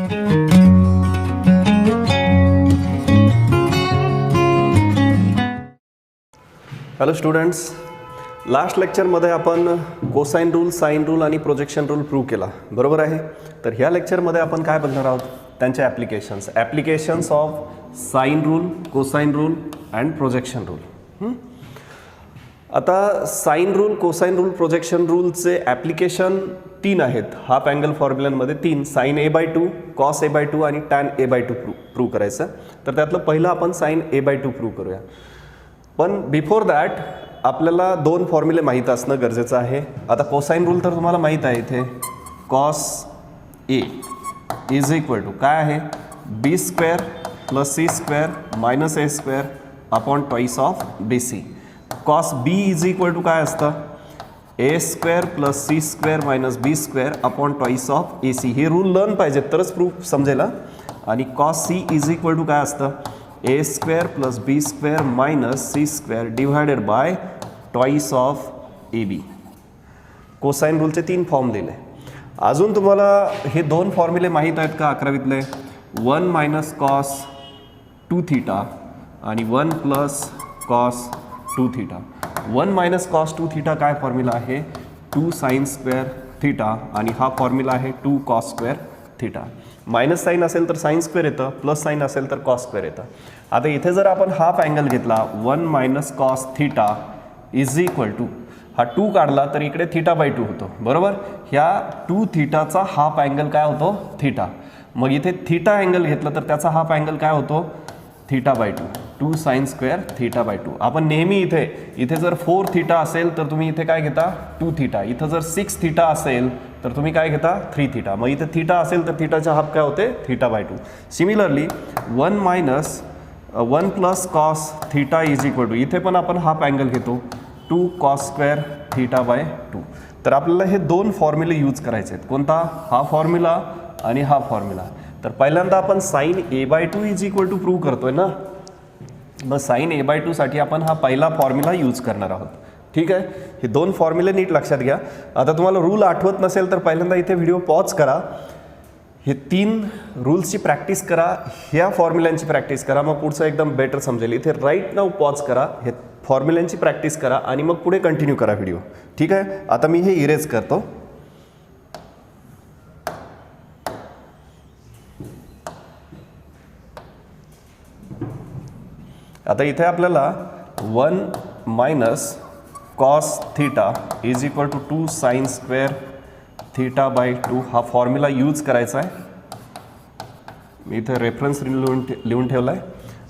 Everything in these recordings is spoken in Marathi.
हॅलो स्टुडंट्स, लास्ट लेक्चरमध्ये आपण कोसाइन रूल, साइन रूल आणि प्रोजेक्शन रूल प्रूव्ह केला, बरोबर आहे. तर ह्या लेक्चरमध्ये आपण काय बघणार आहोत, त्यांचे applications of sine rule, cosine rule and projection rule. आता sine rule, cosine rule, projection रूलचे ॲप्लिकेशन 3 आहेत. हाफ अँगल फॉर्म्युलांमध्ये 3, साइन a/2, कॉस a/2 आणि टॅन a/2 प्रूव्ह करायचं. तर त्यातलं पहिलं आपण साइन a/2 प्रूव्ह करूया. पण बिफोर दॅट आपल्याला 2 फॉर्म्युले माहीत असणं गरजेचं आहे. आता कोसाइन रूल तर तुम्हाला माहीत आहे, इथे cos A is equal to काय आहे, B square plus C square minus A square upon twice of B C. Cos B is equal to काय असतं, A square plus C square minus B square upon twice of A C. हे रूल लर्न पाहिजेत तरच प्रूफ समजेल. आणि cos C is equal to काय असतं, A square plus B square minus C square divided by twice of A B. Cosine रूलचे 3 फॉर्म दिले. अजून तुम्हाला हे 2 फॉर्म्युले माहीत आहेत का 11वीतले, 1 मायनस कॉस 2 थीटा आणि 1 plus cos 2 theta. 1 minus cos 2 theta काय फॉर्म्युला आहे, 2 साइन स्क्वेअर थीटा आणि हा फॉर्म्युला आहे 2 cos square theta. Minus sine असेल तर साइन स्क्वेअर येतं, प्लस साईन असेल तर कॉस स्क्वेअर येतं. आता इथे जर आपण हाफ अँगल घेतला, 1 minus cos theta is equal to, हा 2 काढला तर इकडे θ/2 होतो, बरोबर. ह्या 2 थीटाचा हाफ अँगल काय होतो, थीटा. मग इथे थीटा अँगल घेतला तर त्याचा हाफ अँगल काय होतो, θ/2, 2 साइन स्क्वेअर θ/2. आपण नेहमी इथे जर 4 थीटा असेल तर तुम्ही इथे काय घेता, 2 थीटा. इथं जर 6 थीटा असेल तर तुम्ही काय घेता, 3 थीटा. मग इथे थीटा असेल तर थीटाचा हाफ काय होते, θ/2. Similarly 1 plus cos theta is equal to, इथे पण आपण हाफ अँगल घेतो, 2 कॉस स्क्वेअर θ/2. तर आपल्याला हे 2 फॉर्म्युले यूज करायचे आहेत. कोणता, हा फॉर्म्युला आणि हा फॉर्म्युला. तर पहिल्यांदा आपण sine a/2 is equal to prove करतोय ना. मग साइन a/2 साठी आपण हा पहिला फॉर्म्युला यूज करणार आहोत. ठीक आहे, हे 2 फॉर्म्युले नीट लक्षात घ्या. आता तुम्हाला रूल आठवत नसेल तर पहिल्यांदा इथे व्हिडिओ पॉज करा, हे 3 रूल्सची प्रॅक्टिस करा, ह्या फॉर्म्युल्यांची प्रॅक्टिस करा, मग पुढचं एकदम बेटर समजेल. इथे राईट नाव पॉज करा, हे फॉर्म्युल्यांची प्रॅक्टिस करा आणि मग पुढे कंटिन्यू करा व्हिडिओ. ठीक आहे, आता मी हे इरेज करतो. आता इथे आपल्याला 1 minus cos theta is equal to 2 sine square θ/2 हा फॉर्म्युला यूज करायचा आहे. मी इथे रेफरन्स लिहून ठेवला आहे.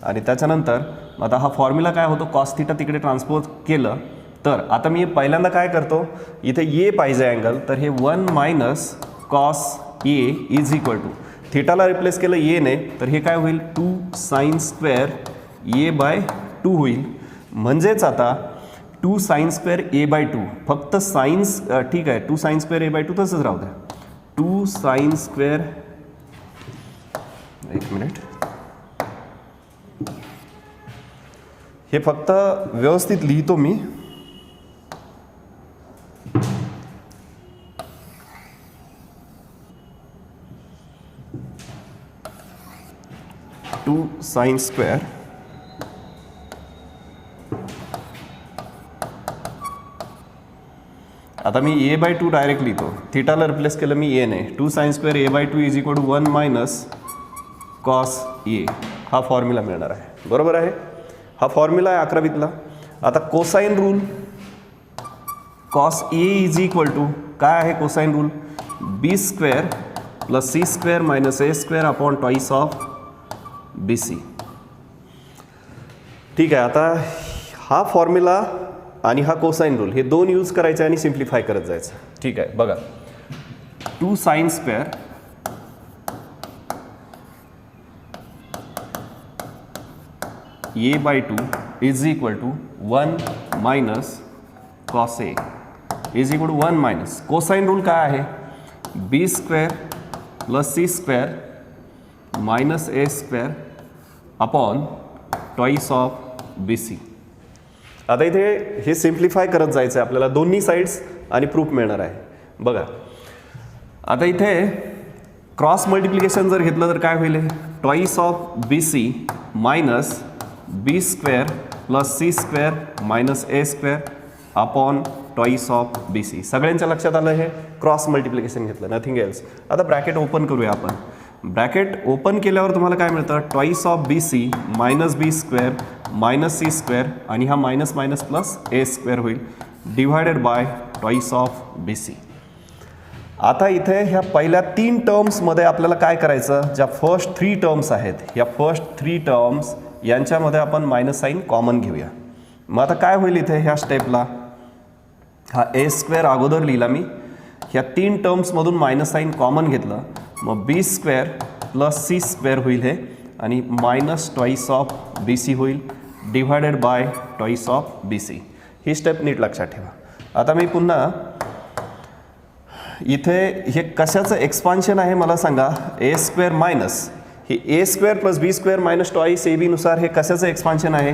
आणि त्याच्यानंतर आता हा फॉर्म्युला काय होतो, कॉस थीटा तिकडे ट्रान्सपोज केलं तर आता मी पहिल्यांदा काय करतो, इथे ए पाहिजे अँगल, तर हे 1 minus cos A is equal to, थीटाला रिप्लेस केलं ए ने तर हे काय होईल, 2 साइन स्क्वेअर a/2 होईल. म्हणजेच आता 2 साइन स्क्वेअर a/2, फक्त साइन्स ठीक आहे, 2 साइन स्क्वेअर a/2 तसंच राहू द्या. 2 साइन स्क्वेअर, एक मिनिट, हे फक्त व्यवस्थित लिहितो मी. टू साइन स्क्वेअर आता मी a/2 डायरेक्ट लिहितो, थीटाला रिप्लेस केलं मी ए ने. 2 sine square a/2 is equal to 1 minus cos A, हा फॉर्म्युला मिळणार आहे, बरोबर आहे. हा फॉर्म्युला आहे 11वीतला. आता cosine rule, cos A is equal to काय आहे cosine rule, B square plus C square minus A square upon twice of B C. ठीक आहे, आता हा फॉर्म्युला आणि हा कोसाइन रूल हे 2 यूज करायचे आणि सिम्प्लिफाय करत जायचं. ठीक आहे, बघा, 2 sine square a/2 is equal to 1 minus cos A is equal to 1 minus cosine rule काय आहे, B square plus C square minus A square upon twice of B C. आता इथे हे सिम्प्लिफाय करत जायचं आहे आपल्याला, दोन्ही साईड्स आणि प्रूफ मिळणार आहे. बघा आता इथे क्रॉस मल्टिप्लिकेशन जर घेतलं तर काय होईल, twice of B C minus B square plus C square minus A square upon twice of B C. सगळ्यांच्या लक्षात आलं हे क्रॉस मल्टिप्लिकेशन घेतलं, नथिंग एल्स. आता ब्रॅकेट ओपन करूया आपण. ब्रॅकेट ओपन केल्यावर तुम्हाला काय मिळतं, twice of B C minus B square minus C square आणि हा minus minus plus A square होईल divided by twice of B C. आता इथे ह्या पहिल्या 3 टर्म्समध्ये आपल्याला काय करायचं, ज्या फर्स्ट 3 टर्म्स आहेत या फर्स्ट 3 टर्म्स यांच्यामध्ये आपण मायनस साईन कॉमन घेऊया. मग आता काय होईल इथे ह्या स्टेपला, हा ए स्क्वेअर अगोदर लिहिला मी, ह्या 3 टर्म्समधून मायनस साईन कॉमन घेतलं, मग B square plus C square होईल हे आणि minus twice of B C होईल divided by twice of B C. ही स्टेप नीट लक्षात ठेवा. आता मी पुन्हा इथे हे कशाचं एक्सपान्शन आहे मला सांगा, ए स्क्वेअर मायनस हे A square plus B square minus twice ए बीनुसार हे कशाचं एक्सपान्शन आहे,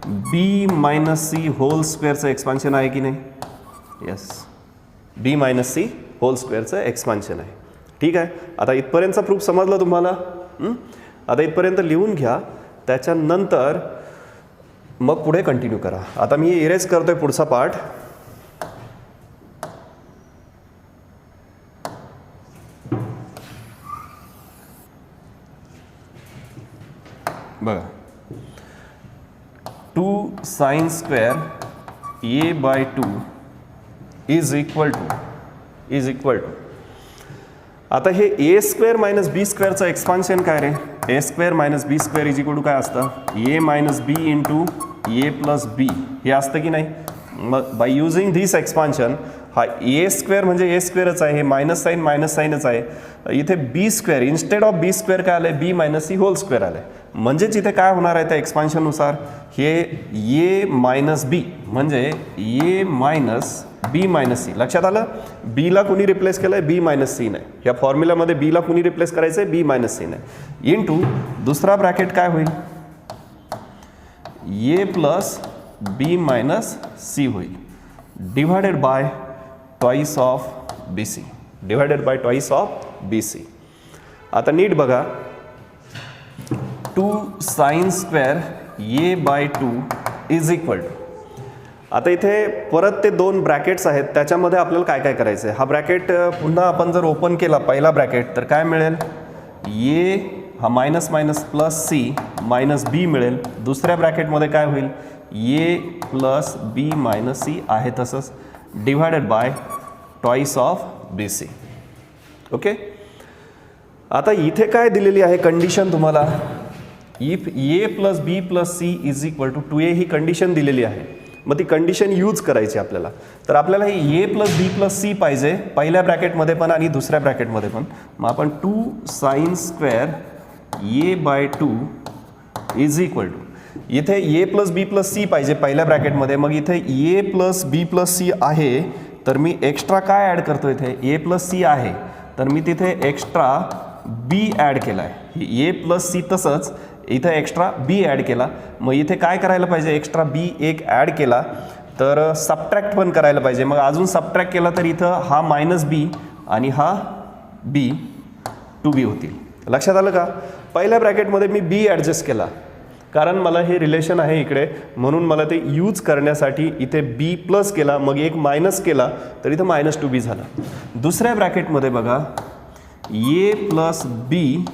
B minus C whole स्क्वेअरचं expansion आहे की नाही. येस, बी मायनस सी होल स्क्वेअरचं एक्सपान्शन आहे. ठीक आहे, आता इथपर्यंतचा प्रूफ समजला तुम्हाला. आता इथपर्यंत लिहून घ्या, त्याच्यानंतर मग पुढे कंटिन्यू करा. आता मी इरेज करतोय पुढचा पार्ट. बघा, 2 sine square A by 2 is equal to आता हे ए स्क्वेअर मायनस बी स्क्वेअरचं एक्सपान्शन काय रे, A square minus B square is equal to काय असतं, A minus B into A plus B हे असतं की नाही. मग बाय युझिंग धिस एक्सपान्शन हा ए स्क्वेअर म्हणजे ए स्क्वेअरच आहे, हे मायनस साईनच आहे. इथे B square instead of B square काय आलं, B minus C whole square आलं. म्हणजेच इथे काय होणार आहे त्या एक्सपान्शननुसार, हे ए मायनस बी म्हणजे ए मायनस बी मायनस सी. लक्षात आलं, बीला कुणी रिप्लेस केलं आहे, बी मायनस सी नाही. या फॉर्म्युलामध्ये बीला कुणी रिप्लेस करायचं आहे, बी मायनस सी नाही. इंटू दुसरा ब्रॅकेट काय होईल, A plus B minus C होईल divided by twice of B C. आता नीट बघा, 2 sine square A by 2 is equal to. आता इथे परत ते 2 ब्रॅकेट्स आहेत, त्याच्यामध्ये आपल्याला काय काय करायचं आहे. हा ब्रॅकेट पुन्हा आपण जर ओपन केला पहिला ब्रॅकेट तर काय मिळेल, ए हा minus minus plus C minus B मिळेल. दुसऱ्या ब्रॅकेटमध्ये काय होईल, A plus B minus C आहे तसंच divided by twice of B C. Okay, आता इथे काय दिलेली आहे कंडिशन तुम्हाला, if A plus B plus C is equal to 2a ही कंडिशन दिलेली आहे. मग ती कंडिशन यूज करायची आपल्याला. तर आपल्याला हे A plus B plus C पाहिजे पहिल्या ब्रॅकेटमध्ये पण आणि दुसऱ्या ब्रॅकेटमध्ये पण. मग आपण 2 sine square A by 2 is equal to, इथे A plus B plus C पाहिजे पहिल्या ब्रॅकेटमध्ये. मग इथे A plus B plus C आहे तर मी एक्स्ट्रा काय ॲड करतो, इथे ए प्लस सी आहे तर मी तिथे एक्स्ट्रा बी ॲड केला आहे. ए प्लस सी तसंच इथं एक्स्ट्रा बी ॲड केला. मग इथे काय करायला पाहिजे, एक्स्ट्रा बी एक ॲड केला तर सबट्रॅक्ट पण करायला पाहिजे. मग अजून सबट्रॅक्ट केला तर इथं हा मायनस बी आणि हा बी 2b होतील. लक्षात आलं का. पहिल्या ब्रॅकेटमध्ये मी बी ॲडजस्ट केला कारण मला हे रिलेशन आहे इकडे, म्हणून मला ते यूज करण्यासाठी इथे बी प्लस केला, मग एक मायनस केला तर इथं मायनस 2b झाला. दुसऱ्या ब्रॅकेटमध्ये बघा ए plus B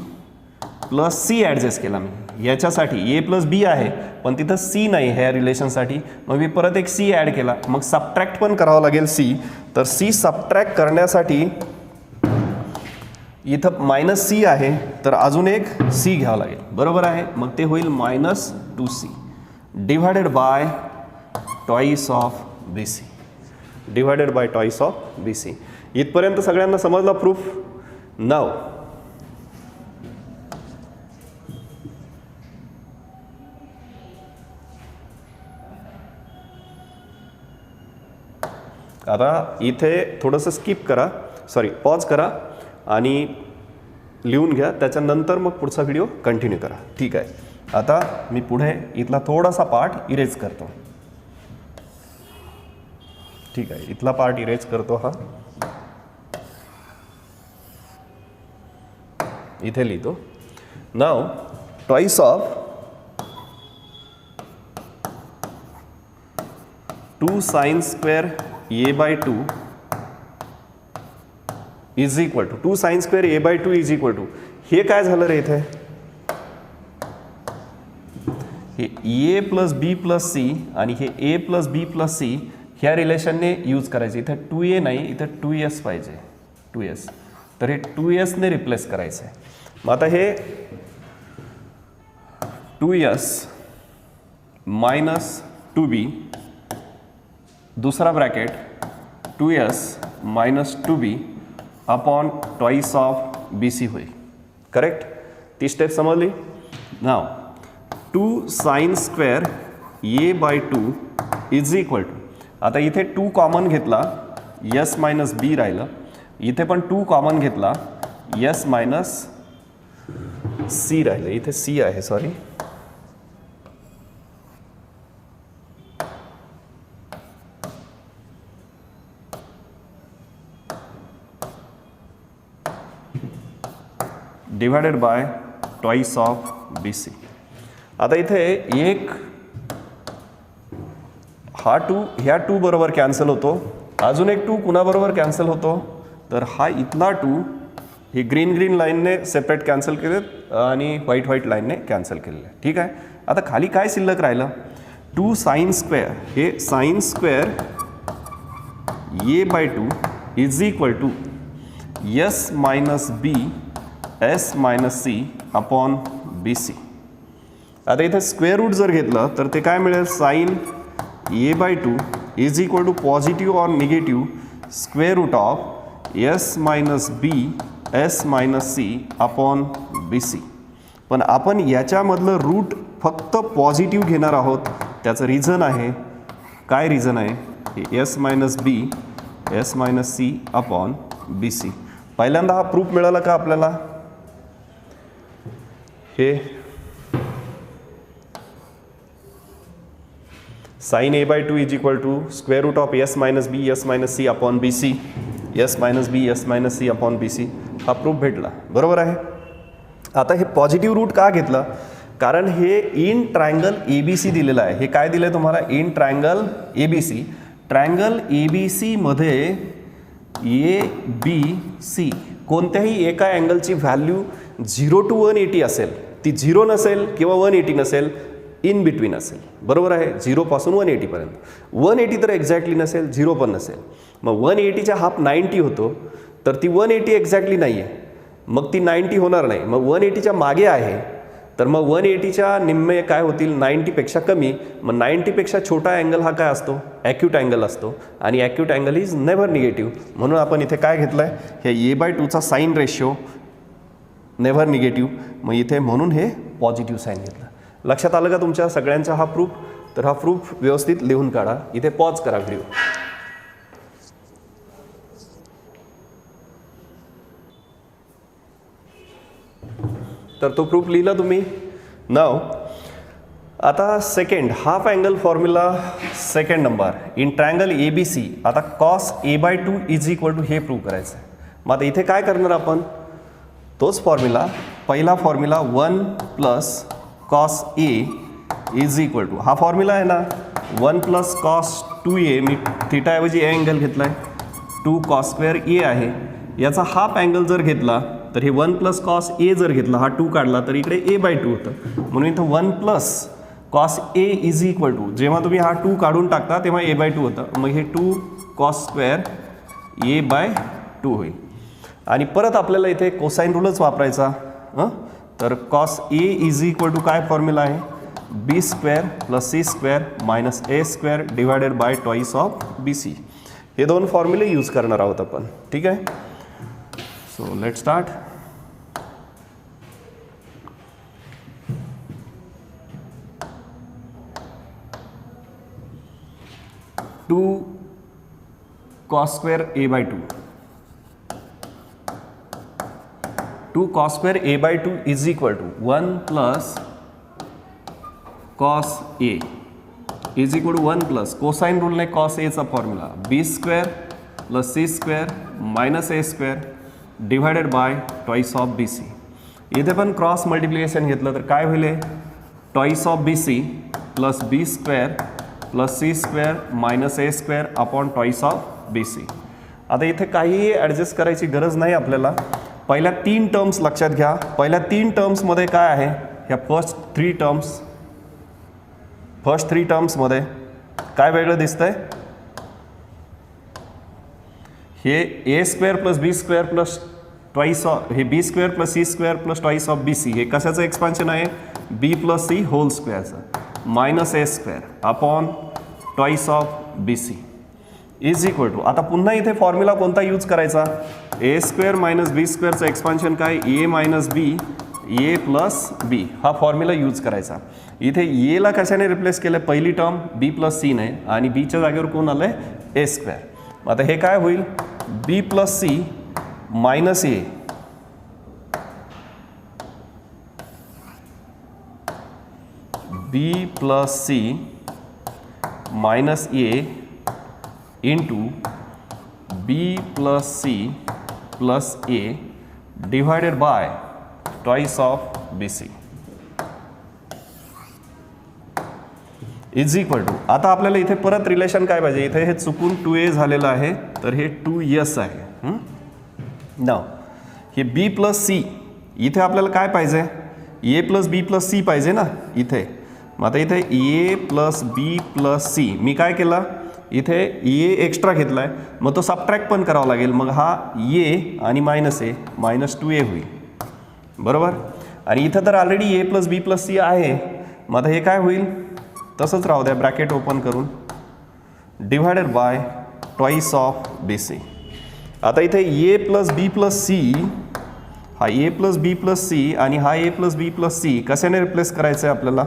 plus C adjust केला मी. याच्यासाठी ए प्लस बी आहे पण तिथं सी नाही ह्या रिलेशनसाठी, मग मी परत एक सी ॲड केला. मग सबट्रॅक्ट पण करावं लागेल सी, तर सी सबट्रॅक्ट करण्यासाठी इथं मायनस सी आहे तर अजून एक सी घ्यावं लागेल. बरोबर आहे, मग ते होईल minus 2c divided by twice of B C. इथपर्यंत सगळ्यांना समजला प्रूफ. नाव आता इथे थोडंसं स्किप करा, पॉज करा आणि लिहून घ्या, त्याच्यानंतर मग पुढचा व्हिडिओ कंटिन्यू करा. ठीक आहे, आता मी पुढे इथला थोडासा पार्ट इरेज करतो. ठीक आहे, इथला पार्ट इरेज करतो. हा इथे लिहितो. Now twice of 2 sin square a by 2 is equal to 2 sin square a by 2 is equal to, हे काय झालं रे इथे, हे A plus B plus C आणि हे A plus B plus C ह्या रिलेशनने यूज करायचे. इथे 2a नाही, इथे 2s पाहिजे, 2s. तर हे 2s ने रिप्लेस करायचं आहे. मग आता हे 2s मायनस 2b, दुसरा bracket 2s minus 2b upon twice of B C होईल. करेक्ट, ती स्टेप समजली. नाव 2 sin square a by 2 is equal to, आता इथे 2 कॉमन घेतला, s मायनस बी राहिलं. इथे पण 2 कॉमन घेतला, s मायनस सी राहिलं. इथे सी आहे, sorry. Divided by twice of B C. आता इथे एक हा 2 ह्या 2 बरोबर कॅन्सल होतो, अजून एक 2 कुणाबरोबर कॅन्सल होतो, तर हा इथला 2 हे ग्रीन ग्रीन लाईनने सेपरेट कॅन्सल केलेत आणि व्हाईट व्हाईट लाईनने कॅन्सल केलेले. ठीक आहे. आता खाली काय शिल्लक राहिलं, 2 sin स्क्वेअर, हे sin square a by 2 is equal to s minus B S minus C upon B C. आता इथे स्क्वेअर रूट जर घेतलं तर ते काय मिळेल, sine A by 2 is equal to positive or negative square root of S minus B S minus C upon B C. पण आपण याच्यामधलं रूट फक्त पॉझिटिव्ह घेणार आहोत. त्याचं रिझन आहे, काय रिझन आहे, S minus B S minus C upon B C. पहिल्यांदा हा प्रूफ मिळाला का आपल्याला, हे sine A by 2 is equal to square root of S minus C upon B C, S minus C upon B C. हा प्रूफ भेटला, बरोबर आहे. आता हे पॉझिटिव्ह रूट का घेतलं, कारण हे in triangle A B C दिलेलं आहे. हे काय दिलं आहे तुम्हाला, in triangle A B C. Triangle A B सीमध्ये ए बी सी कोणत्याही एका अँगलची व्हॅल्यू 0 to 180 असेल, ती 0 नसेल किंवा 180 नसेल, इन बिटवीन असेल, बरोबर आहे. 0 पासून 180 पर्यंत. 180 तर एक्झॅक्टली नसेल, 0 पण नसेल. मग 180च्या हाफ 90 होतो, तर ती 180 एक्झॅक्टली नाही आहे, मग ती 90 होणार नाही. मग 180च्या मागे आहे, तर मग 180च्या निम्मे काय होतील, 90पेक्षा कमी. मग 90पेक्षा छोटा अँगल हा काय असतो, ॲक्यूट अँगल असतो, आणि acute angle is never negative. म्हणून आपण इथे काय घेतलं आहे, हे ए बाय 2चा साईन रेशो नेव्हर निगेटिव्ह, मग इथे म्हणून हे पॉझिटिव्ह साईन घेतलं. लक्षात आलं का तुमच्या सगळ्यांचा हा प्रूफ. तर हा प्रूफ व्यवस्थित लिहून काढा. इथे पॉज करा व्हिडिओ. तर तो प्रूफ लिहिला तुम्ही. नाव आता second half angle formula, second number in triangle A B C. आता cos A by 2 is equal to हे प्रूव्ह करायचं आहे. मग आता इथे काय करणार आपण, तोच फॉर्म्युला, पहिला formula 1 plus cos A is equal to, हा फॉर्म्युला आहे ना, 1 प्लस कॉस 2a, मी थिटाऐवजी ए अँगल घेतला आहे, 2 कॉस स्क्वेअर ए आहे. याचा हाफ अँगल जर घेतला तर हे 1 प्लस कॉस ए जर घेतला, हा 2 काढला तर इकडे ए बाय 2 होतं. म्हणून इथं 1 plus cos A is equal to, जेव्हा तुम्ही हा 2 काढून टाकता तेव्हा ए बाय 2 होतं. मग हे 2 कॉस स्क्वेअर ए बाय 2 होईल. आणि परत आपल्याला इथे कोसाईन रूलच वापरायचा. तर cos A is equal to काय फॉर्म्युला आहे, B square plus C square minus A square divided by twice of B C. हे दोन फॉर्म्युले यूज करणार आहोत आपण. ठीक आहे. So let start. Two cos square A by 2, 2 cos square a by 2 is equal to 1 plus cos a is equal to 1 plus cosine rule ने cos a चा formula b square plus c square minus a square divided by twice of bc. इथे पण क्रॉस मल्टिप्लिकेशन घेतलं तर काय होईल, twice of B C plus B square plus C square minus A square upon twice of B C. आता इथे काहीही ॲडजस्ट करायची गरज नाही आपल्याला. पहिल्या 3 टर्म्स लक्षात घ्या. पहिल्या 3 टर्म्समध्ये काय आहे, ह्या फर्स्ट 3 टर्म्समध्ये काय वेगळं दिसतंय, हे A square plus B square plus twice of, हे B square plus C square plus twice of B C, हे कशाचं एक्सपान्शन आहे, बी प्लस सी होल स्क्वेअरचं minus A square upon twice of B C is equal to. आता पुन्हा इथे फॉर्म्युला कोणता यूज करायचा, ए स्क्वेअर मायनस बी स्क्वेअरचं एक्सपान्शन काय, A minus B A plus बी, हा फॉर्म्युला यूज करायचा. इथे एला कशाने रिप्लेस केलं, पहिली टर्म बी प्लस सी ने आणि बीच्या जागेवर कोण आलं आहे, ए स्क्वेअर. आता हे काय होईल, B plus C minus A B plus C minus A into B plus C plus A divided by twice of B C is equal to. आता आपल्याला इथे परत रिलेशन काय पाहिजे, इथे हे चुकून 2a झालेलं आहे तर हे 2s आहे. नाव हे बी प्लस सी, इथे आपल्याला काय पाहिजे, ए प्लस बी प्लस सी पाहिजे ना इथे. मग आता इथे A plus B plus C, मी काय केलं, इथे ए एक्स्ट्रा घेतला आहे, मग तो सबट्रॅक्ट पण करावा लागेल. मग हा ए आणि मायनस ए मायनस 2a होईल, बरोबर. आणि इथं तर already A plus B plus C आहे. मग आता हे काय होईल, तसंच राहू द्या, ब्रॅकेट ओपन करून divided by twice of B C. आता इथे A plus B plus C, हा A plus B plus C आणि हा A plus B plus C कशाने रिप्लेस करायचं आहे आपल्याला,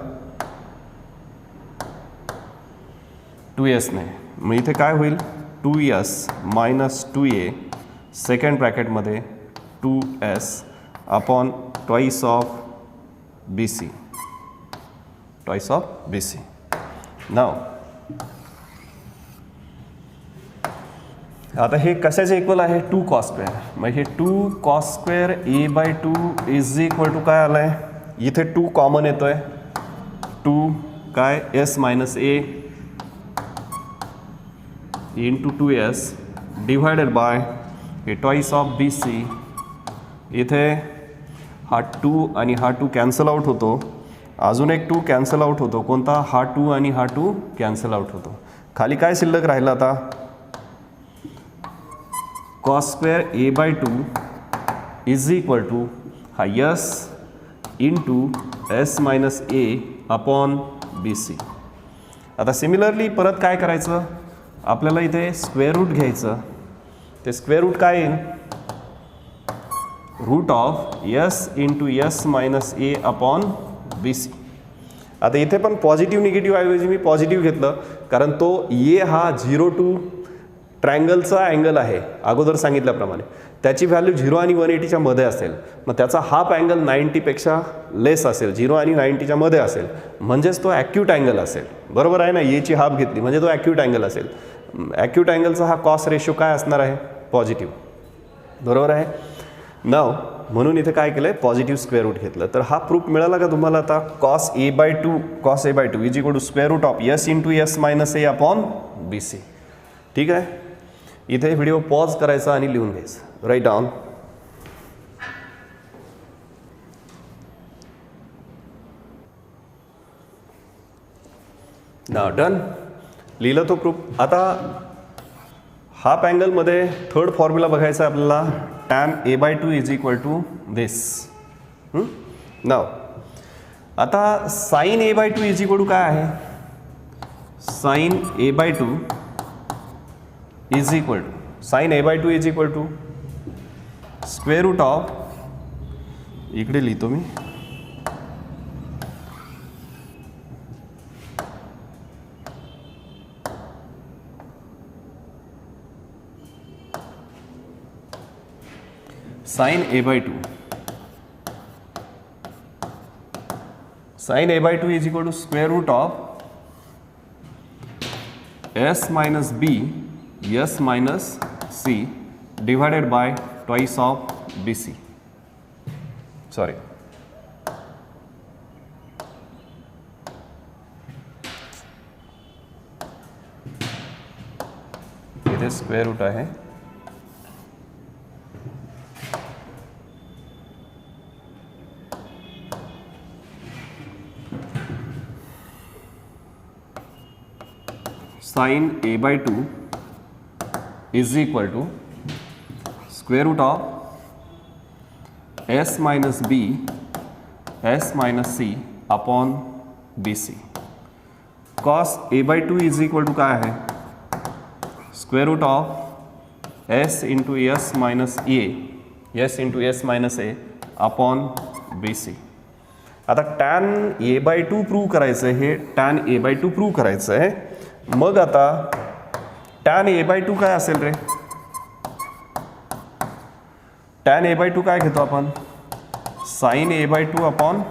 2s ने. मग इथे काय होईल, 2s मायनस 2a सेकंड ब्रॅकेटमध्ये 2s upon twice of B C, twice of B C. Now आता हे कशाचे इक्वल आहे, 2 कॉस स्क्वेअर. मग हे 2 cos square A by 2 is equal to काय आलं आहे, इथे 2 कॉमन येतो आहे, 2 काय S minus A into 2s divided by हे ट्वाईस ऑफ बी सी. इथे हा 2 आणि हा 2 कॅन्सल आउट होतो, अजून एक 2 कॅन्सल आउट होतो, कोणता, हा 2 आणि हा 2 कॅन्सल आउट होतो. खाली काय शिल्लक राहिलं आता, cos square A by 2 is equal to हा S into S minus A upon B C. आता सिमिलरली परत काय करायचं, आपल्याला इथे स्क्वेअर रूट घ्यायचं. ते स्क्वेअर रूट काय येईल, root of S into S minus A upon B C. आता इथे पण पॉझिटिव्ह निगेटिव्ह ऐवजी मी पॉझिटिव्ह घेतलं, कारण तो ए हा 0 to ट्रायंगलचा अँगल आहे, अगोदर सांगितल्याप्रमाणे त्याची व्हॅल्यू 0 आणि 180च्या मध्ये असेल. मग त्याचा हाफ अँगल 90पेक्षा लेस असेल, 0 आणि 90च्या मध्ये असेल, म्हणजेच तो ॲक्यूट अँगल असेल, बरोबर आहे ना. एची हाफ घेतली म्हणजे तो ॲक्यूट अँगल असेल. ॲक्यूट अँगलचा हा कॉस रेशो काय असणार आहे, पॉझिटिव्ह, बरोबर आहे. नाव म्हणून इथे काय केलं आहे, पॉझिटिव्ह स्क्वेअर रूट घेतलं. तर हा प्रूफ मिळाला का तुम्हाला आता, cos A by 2 is equal to square root of S into S minus A upon B C. ठीक आहे, इथे व्हिडिओ पॉज करायचा आणि लिहून घ्यायचं, राईट डाऊन. नाव डन, लिहिलं तो प्रूफ. आता हाफ अँगलमध्ये थर्ड फॉर्म्युला बघायचा आहे आपल्याला, tan A by 2 is equal to this. Now आता sine A by 2 is equal to काय आहे, sine A by 2 is equal to, sine A by 2 is equal to square root of, इकडे लिहितो मी, sine A by 2, sine A by 2 is equal to square root of S minus B S minus C divided by twice of B C. Sorry, इथे स्क्वेअर रूट आहे, sine A by 2 is equal to square root of S minus B S minus C upon B C. Cos A by 2 is equal to काय आहे, square root of S into S minus A, S into S minus A upon B C. आता टॅन ए बाय 2 प्रूव्ह करायचं आहे, हे टॅन ए बाय 2 प्रूव्ह करायचं आहे. मग आता टॅन ए बाय 2 काय असेल रे, टॅन ए बाय 2 काय घेतो आपण, sine A by 2 upon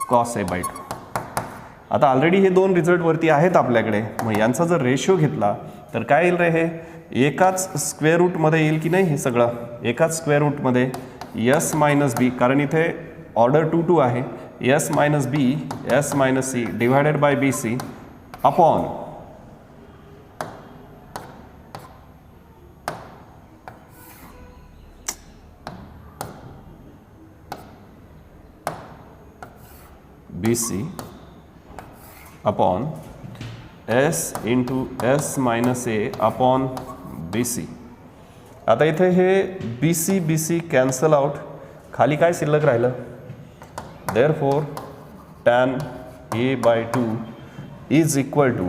cos A by 2. आता ऑलरेडी हे दोन रिझल्ट वरती आहेत आपल्याकडे, मग यांचा जर रेशिओ घेतला तर काय येईल रे, हे एकाच स्क्वेअर रूटमध्ये येईल की नाही, हे सगळं एकाच स्क्वेअर रूटमध्ये एस मायनस बी, कारण इथे ऑर्डर 2 2 आहे, S minus B S minus C divided by B C upon B C upon S into S minus A upon B C. आता इथे हे बी सी कॅन्सल आउट, खाली काय शिल्लक राहिलं, therefore tan A by 2 is equal to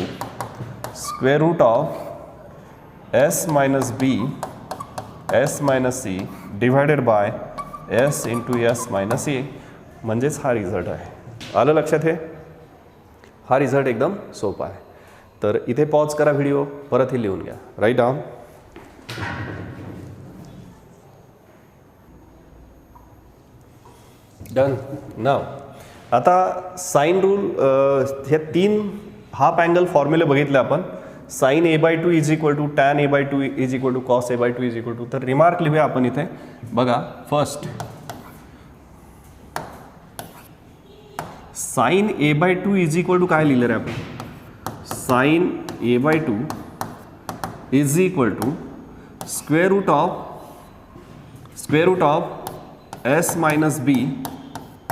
square root of S minus B S minus C divided by S into S minus A. म्हणजेच हा रिझल्ट आहे. आलं लक्षात, हे हा रिझल्ट एकदम सोपा आहे. तर इथे पॉज करा व्हिडिओ, परत हे लिहून घ्या, राईट डाऊन. डन. नाव आता साइन रूल, हे 3 हाफ अँगल फॉर्म्युले बघितले आपण. Sine A by 2 is equal to tan A by 2 is equal to cos A by 2 is equal to. तर रिमार्क लिहूया आपण इथे बघा. First sine A by 2 is equal to काय लिहिलं रे आपण, sine A by 2 is equal to square root of S minus B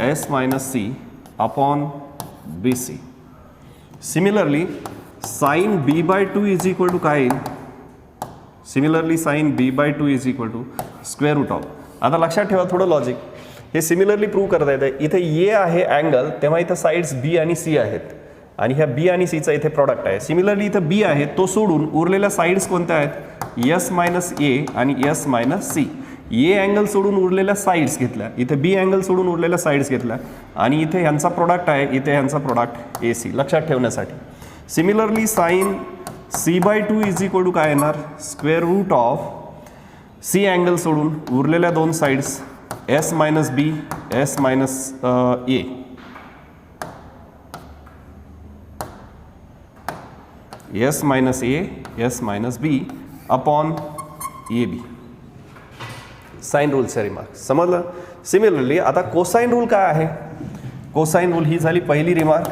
S minus C upon B C. Similarly sine B by 2 is equal to काय येईल, similarly sine B by 2 is equal to square root of. आता लक्षात ठेवा थोडं लॉजिक, हे सिमिलरली प्रूव्ह करता येतं. इथे ए आहे अँगल, तेव्हा इथं साइड्स बी आणि सी आहेत आणि ह्या बी आणि सीचा इथे प्रॉडक्ट आहे. सिमिलरली इथं बी आहे, तो सोडून उरलेल्या साइड्स कोणत्या आहेत, एस मायनस ए आणि S minus C. A angle सोडून उरलेल्या साइड्स घेतल्या, इथे बी अँगल सोडून उरलेल्या साइड्स घेतल्या आणि इथे ह्यांचा प्रोडक्ट आहे, इथे ह्यांचा प्रोडक्ट ए सी, लक्षात ठेवण्यासाठी. Similarly sine C by 2 is equal to काय येणार, square root of C angle सोडून उरलेल्या दोन sides S minus B S minus A S minus A S minus B upon A B. Sine रूलचे रिमार्क समजलं. सिमिलरली आता कोसाइन रूल काय आहे, कोसाइन रूल ही झाली पहिली remark.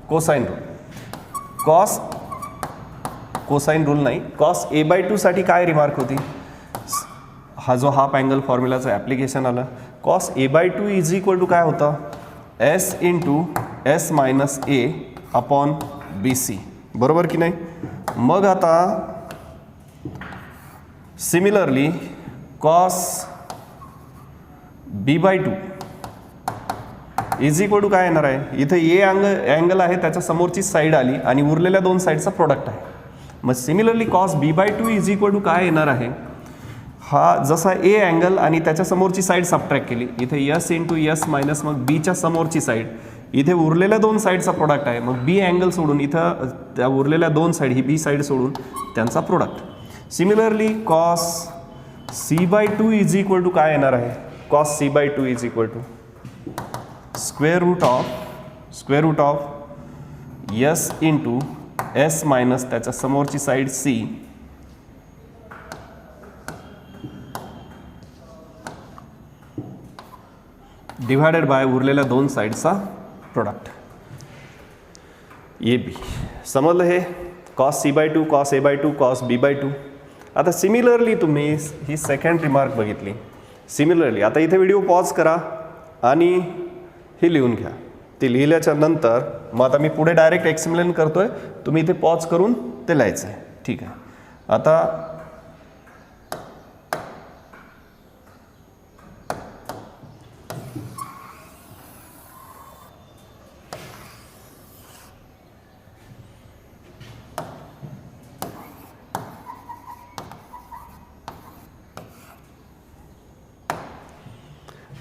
Cosine rule, cos cosine rule नाही, कॉस ए बाय 2 साठी काय रिमार्क होती, हा जो हाफ अँगल फॉर्म्युलाचं ॲप्लिकेशन आलं, cos A by 2 is equal to काय होतं, S into S minus A upon B C, बरोबर की नाही. मग आता similarly cos B by 2 is equal to काय येणार आहे, इथे ए अँगल आहे, त्याच्या समोरची साईड आली आणि उरलेल्या दोन साईडचा प्रोडक्ट आहे. मग similarly cos B by 2 is equal to काय येणार आहे, हा जसा ए अँगल आणि त्याच्या समोरची साईड सबट्रॅक्ट केली, इथे यस इंटू यस मायनस मग बीच्या समोरची साईड, इथे उरलेल्या दोन साईडचा प्रोडक्ट आहे, मग बी अँगल सोडून इथं त्या उरलेल्या दोन साईड ही बी साईड सोडून त्यांचा product. Similarly cos C by 2 is equal to काय येणार आहे, cos C by 2 is equal to square root of S into S minus त्याच्या समोरची साईड सी डिवायडेड बाय उरलेल्या दोन साईडचा प्रोडक्ट ए बी. समजलं हे cos C/2 cos A/2 cos B/2. आता सिमिलरली तुम्ही ही सेकंड रिमार्क बघितली. सिमिलरली आता इथे व्हिडिओ पॉज करा आणि हे लिहून घ्या. ते लिहिल्याच्या नंतर मग आता मी पुढे डायरेक्ट एक्सप्लेन करतोय, तुम्ही इथे पॉज करून ते लिहायचं आहे. ठीक आहे. आता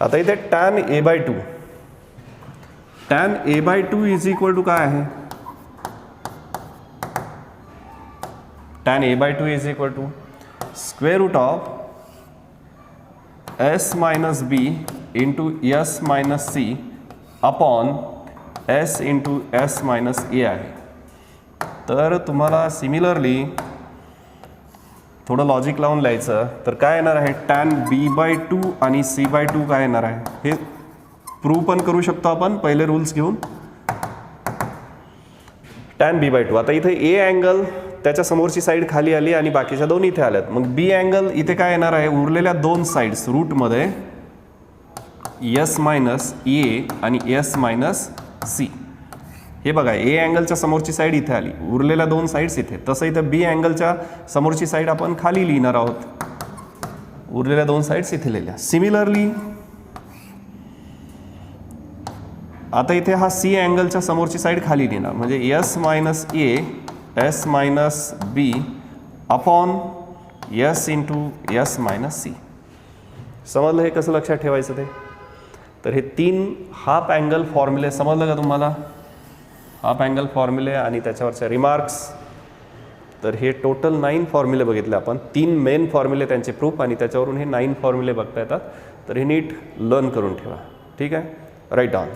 आता इथे tan A/2 is equal to काय आहे? tan A/2 is equal to square root of S minus B into S minus C upon S into S minus A आहे. तर तुम्हाला सिमिलरली थोडं लॉजिक लावून लिहायचं तर काय येणार आहे? tan B/2 आणि C/2 काय येणार आहे? हे प्रूव्ह पण करू शकतो आपण पहिले रूल्स घेऊन. tan B/2 आता इथे A अँगल त्याच्या समोरची साईड खाली आली आणि बाकीच्या दोन इथे आल्यात. मग B अँगल इथे काय येणार आहे? उरलेल्या दोन साईड्स रूटमध्ये S मायनस A आणि S मायनस C. हे बघा ए अँगलच्या समोरची साईड इथे आली, उरलेल्या दोन साईड्स इथे. तसं इथं बी अँगलच्या समोरची साईड आपण खाली लिहिणार आहोत, उरलेल्या दोन साईड्स इथे लिहिल्या. सिमिलरली आता इथे हा सी अँगलच्या समोरची साईड खाली लिहिणार, म्हणजे S minus A S minus B upon S into S minus C. समजलं हे कसं लक्षात ठेवायचं ते? तर हे तीन हाफ अँगल फॉर्म्युले समजलं का तुम्हाला? हाफ अँगल फॉर्म्युले आणि त्याच्यावरच्या रिमार्क्स. तर हे टोटल 9 फॉर्म्युले बघितले आपण. 3 मेन फॉर्म्युले त्यांचे प्रूफ आणि त्याच्यावरून हे 9 फॉर्म्युले बघता येतात. तर हे नीट लर्न करून ठेवा. ठीक आहे, राईट ऑन.